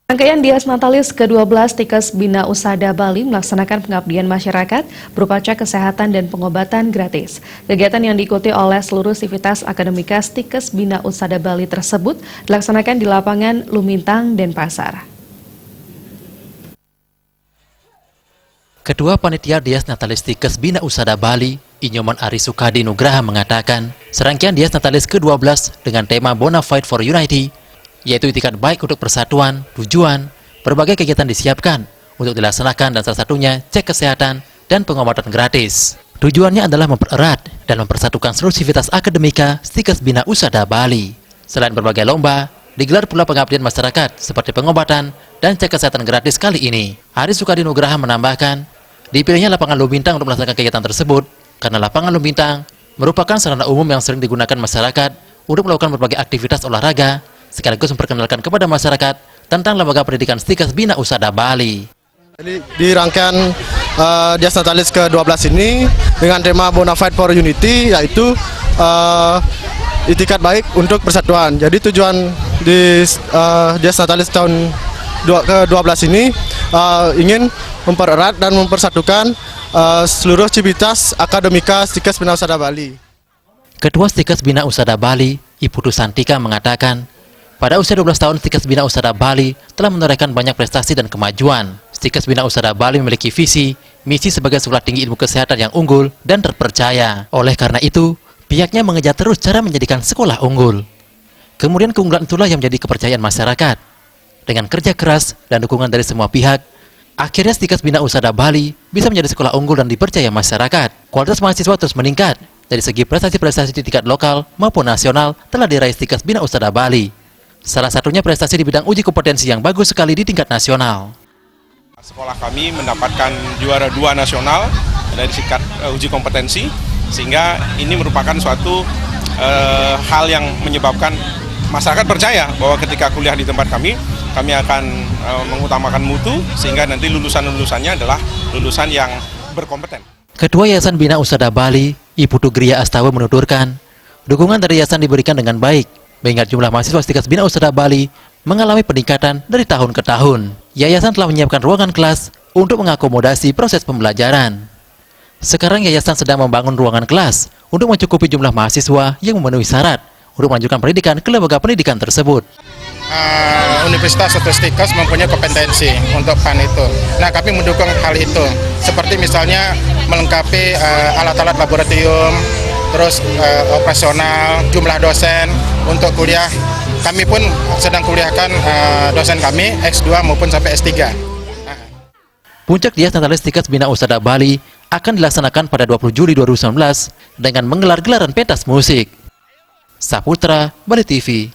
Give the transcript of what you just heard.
Rangkaian Dias Natalis ke-12 Tikes Bina Usada Bali melaksanakan pengabdian masyarakat berupa cek kesehatan dan pengobatan gratis. Kegiatan yang diikuti oleh seluruh sivitas akademika Tikes Bina Usada Bali tersebut dilaksanakan di lapangan Lumintang, Denpasar. Ketua Panitia Dias Natalis Tikes Bina Usada Bali, Inyoman Ari Sukadi Nugraha mengatakan, serangkaian Dias Natalis ke-12 dengan tema Bona Fide for Unity, yaitu itikat baik untuk persatuan, tujuan, berbagai kegiatan disiapkan untuk dilaksanakan dan salah satunya cek kesehatan dan pengobatan gratis. Tujuannya adalah mempererat dan mempersatukan seluruh sivitas akademika Tikes Bina Usada Bali. Selain berbagai lomba, digelar pula pengabdian masyarakat seperti pengobatan dan cek kesehatan gratis kali ini. Ari Sukadi Nugraha menambahkan, dipilihnya lapangan Lumintang untuk melaksanakan kegiatan tersebut karena lapangan Lumintang merupakan sarana umum yang sering digunakan masyarakat untuk melakukan berbagai aktivitas olahraga, sekaligus memperkenalkan kepada masyarakat tentang lembaga pendidikan Tikes Bina Usada Bali. Jadi, di rangkaian Dias Natalis ke-12 ini dengan tema Bona Fide for Unity, yaitu itikat baik untuk persatuan. Jadi tujuan di Dias Natalis tahun ke-12 ini ingin mempererat dan mempersatukan seluruh civitas akademika Tikes Bina Usada Bali. Ketua Tikes Bina Usada Bali, Ibu Santika mengatakan, pada usia 12 tahun Tikes Bina Usada Bali telah menorehkan banyak prestasi dan kemajuan. Tikes Bina Usada Bali memiliki visi, misi sebagai sekolah tinggi ilmu kesehatan yang unggul dan terpercaya. Oleh karena itu, pihaknya mengejar terus cara menjadikan sekolah unggul. Kemudian keunggulan itulah yang menjadi kepercayaan masyarakat. Dengan kerja keras dan dukungan dari semua pihak, akhirnya Tikes Bina Usada Bali bisa menjadi sekolah unggul dan dipercaya masyarakat. Kualitas mahasiswa terus meningkat. Dari segi prestasi-prestasi di tingkat lokal maupun nasional telah diraih Tikes Bina Usada Bali. Salah satunya prestasi di bidang uji kompetensi yang bagus sekali di tingkat nasional. Sekolah kami mendapatkan juara 2 nasional dari tingkat uji kompetensi, sehingga ini merupakan suatu hal yang menyebabkan masyarakat percaya bahwa ketika kuliah di tempat kami akan mengutamakan mutu, sehingga nanti lulusan-lulusannya adalah lulusan yang berkompeten. Ketua Yayasan Bina Usada Bali, Ibu Tugria Astawa menuturkan, dukungan dari yayasan diberikan dengan baik, mengingat jumlah mahasiswa Tikes Bina Usada Bali mengalami peningkatan dari tahun ke tahun. Yayasan telah menyiapkan ruangan kelas untuk mengakomodasi proses pembelajaran. Sekarang yayasan sedang membangun ruangan kelas untuk mencukupi jumlah mahasiswa yang memenuhi syarat untuk melanjutkan pendidikan ke lembaga pendidikan tersebut. Universitas atau Tikes mempunyai kompetensi untuk PAN itu. Nah, kami mendukung hal itu, seperti misalnya melengkapi alat-alat laboratorium, terus operasional, jumlah dosen untuk kuliah. Kami pun sedang kuliahkan dosen kami X2 maupun sampai S3. Puncak Dias Natalis Tikes Bina Usada Bali akan dilaksanakan pada 20 Juli 2019 dengan menggelar gelaran pentas musik. Saputra, Bali TV.